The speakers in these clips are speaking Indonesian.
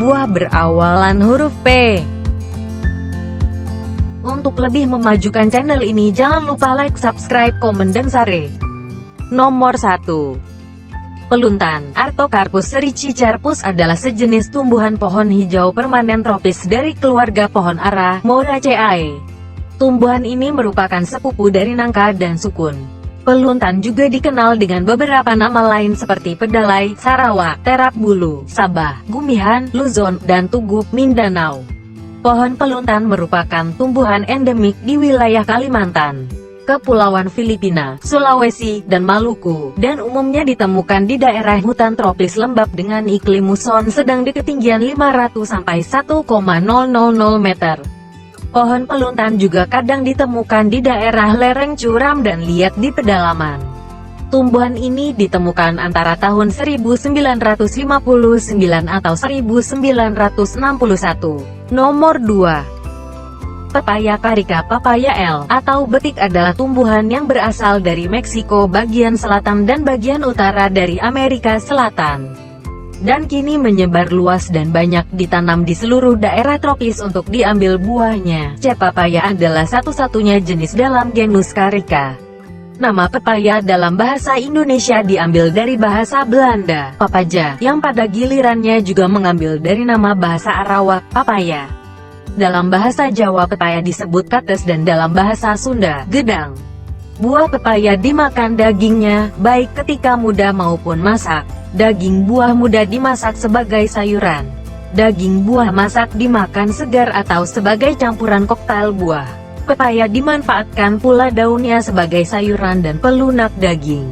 buah berawalan huruf P. Untuk lebih memajukan channel ini jangan lupa like, subscribe, komen, dan share. Nomor 1. Peluntan. Artocarpus erichicarpus adalah sejenis tumbuhan pohon hijau permanen tropis dari keluarga pohon ara, Moraceae. Tumbuhan ini merupakan sepupu dari nangka dan sukun. Peluntan juga dikenal dengan beberapa nama lain seperti pedalai, sarawak, terap bulu, sabah, gumihan, luzon, dan tuguk Mindanao. Pohon peluntan merupakan tumbuhan endemik di wilayah Kalimantan, Kepulauan Filipina, Sulawesi, dan Maluku, dan umumnya ditemukan di daerah hutan tropis lembab dengan iklim muson sedang di ketinggian 500 sampai 1,000 meter. Pohon peluntan juga kadang ditemukan di daerah lereng curam dan liat di pedalaman. Tumbuhan ini ditemukan antara tahun 1959 atau 1961. Nomor 2. Pepaya carica. Papaya L atau betik adalah tumbuhan yang berasal dari Meksiko bagian selatan dan bagian utara dari Amerika Selatan, dan kini menyebar luas dan banyak ditanam di seluruh daerah tropis untuk diambil buahnya. Papaya adalah satu-satunya jenis dalam genus Carica. Nama pepaya dalam bahasa Indonesia diambil dari bahasa Belanda, papaja, yang pada gilirannya juga mengambil dari nama bahasa Arawak, papaya. Dalam bahasa Jawa pepaya disebut kates dan dalam bahasa Sunda, gedang. Buah pepaya dimakan dagingnya, baik ketika muda maupun masak. Daging buah muda dimasak sebagai sayuran. Daging buah masak dimakan segar atau sebagai campuran koktail buah. Pepaya dimanfaatkan pula daunnya sebagai sayuran dan pelunak daging.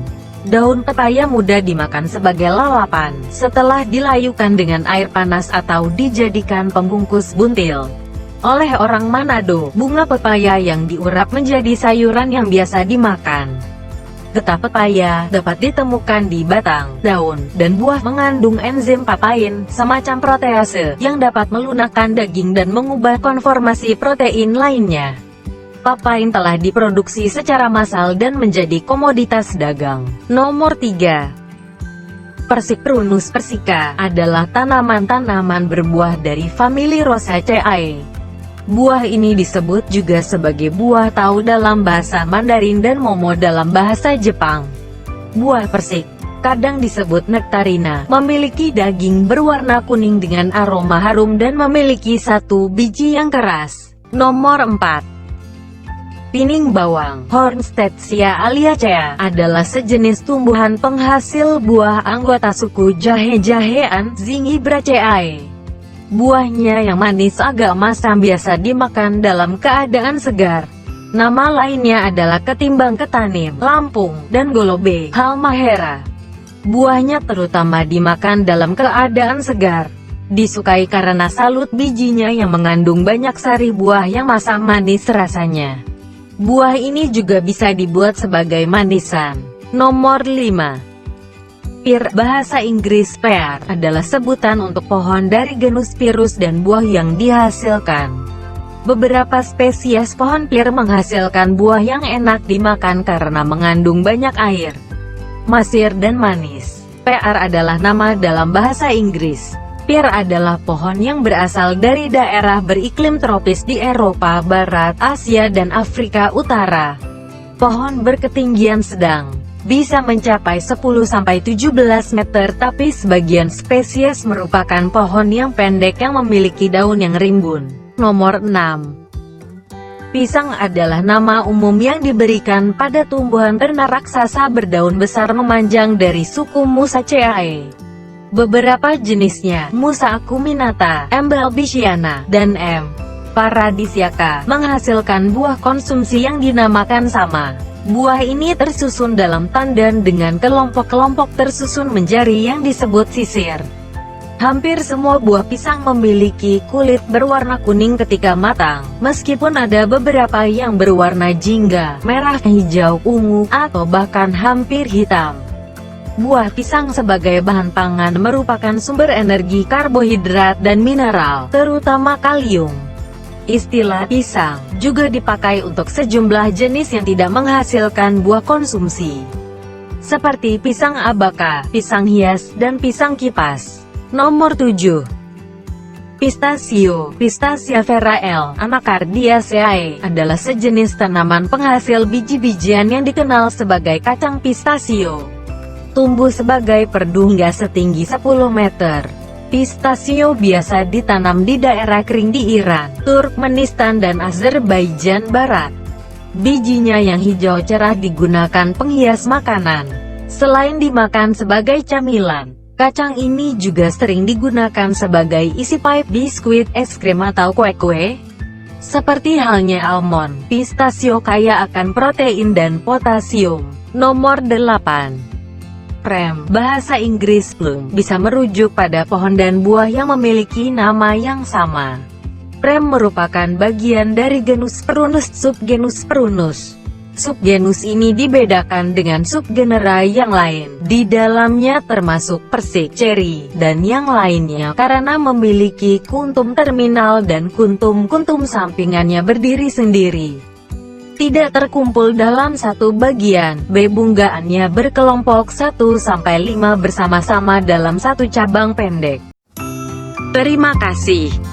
Daun pepaya muda dimakan sebagai lalapan, setelah dilayukan dengan air panas atau dijadikan pembungkus buntil. Oleh orang Manado, bunga pepaya yang diurap menjadi sayuran yang biasa dimakan. Getah pepaya dapat ditemukan di batang, daun, dan buah mengandung enzim papain, semacam protease, yang dapat melunakkan daging dan mengubah konformasi protein lainnya. Papain telah diproduksi secara massal dan menjadi komoditas dagang. Nomor 3. Persik. Prunus persica adalah tanaman-tanaman berbuah dari famili Rosaceae. Buah ini disebut juga sebagai buah tahu dalam bahasa Mandarin dan momo dalam bahasa Jepang. Buah persik, kadang disebut nektarina, memiliki daging berwarna kuning dengan aroma harum dan memiliki satu biji yang keras. Nomor 4. Pining bawang. Hornsteadsia aliacea adalah sejenis tumbuhan penghasil buah anggota suku jahe-jahean Zingibraceae. Buahnya yang manis agak masam biasa dimakan dalam keadaan segar. Nama lainnya adalah ketimbang ketanim, lampung, dan golobe, halmahera. Buahnya terutama dimakan dalam keadaan segar. Disukai karena salut bijinya yang mengandung banyak sari buah yang masam manis rasanya. Buah ini juga bisa dibuat sebagai manisan. Nomor 5. Pir, bahasa Inggris pear, adalah sebutan untuk pohon dari genus Pyrus dan buah yang dihasilkan. Beberapa spesies pohon pir menghasilkan buah yang enak dimakan karena mengandung banyak air, masir dan manis. Pear adalah nama dalam bahasa Inggris. Pir adalah pohon yang berasal dari daerah beriklim tropis di Eropa Barat, Asia dan Afrika Utara. Pohon berketinggian sedang, bisa mencapai 10-17 meter, tapi sebagian spesies merupakan pohon yang pendek yang memiliki daun yang rimbun. Nomor 6. Pisang adalah nama umum yang diberikan pada tumbuhan ternak raksasa berdaun besar memanjang dari suku Musaceae. Beberapa jenisnya, Musa acuminata, M. balbisiana, dan M. paradisiaca, menghasilkan buah konsumsi yang dinamakan sama. Buah ini tersusun dalam tandan dengan kelompok-kelompok tersusun menjadi yang disebut sisir. Hampir semua buah pisang memiliki kulit berwarna kuning ketika matang, meskipun ada beberapa yang berwarna jingga, merah, hijau, ungu, atau bahkan hampir hitam. Buah pisang sebagai bahan pangan merupakan sumber energi karbohidrat dan mineral, terutama kalium. Istilah pisang juga dipakai untuk sejumlah jenis yang tidak menghasilkan buah konsumsi, seperti pisang abaka, pisang hias, dan pisang kipas. Nomor 7. Pistachio, Pistacia vera L. Anacardiaceae, adalah sejenis tanaman penghasil biji-bijian yang dikenal sebagai kacang pistachio. Tumbuh sebagai perdu hingga setinggi 10 meter. Pistachio biasa ditanam di daerah kering di Iran, Turkmenistan dan Azerbaijan Barat. Bijinya yang hijau cerah digunakan penghias makanan. Selain dimakan sebagai camilan, kacang ini juga sering digunakan sebagai isi pie, biskuit, es krim atau kue-kue. Seperti halnya almond, pistachio kaya akan protein dan potasium. Nomor 8. Prem, bahasa Inggris plum, bisa merujuk pada pohon dan buah yang memiliki nama yang sama. Prem merupakan bagian dari genus Prunus, subgenus Prunus. Subgenus ini dibedakan dengan subgenera yang lain, di dalamnya termasuk persik, ceri, dan yang lainnya karena memiliki kuntum terminal dan kuntum-kuntum sampingannya berdiri sendiri. Tidak terkumpul dalam satu bagian, bunggaannya berkelompok 1-5 bersama-sama dalam satu cabang pendek. Terima kasih.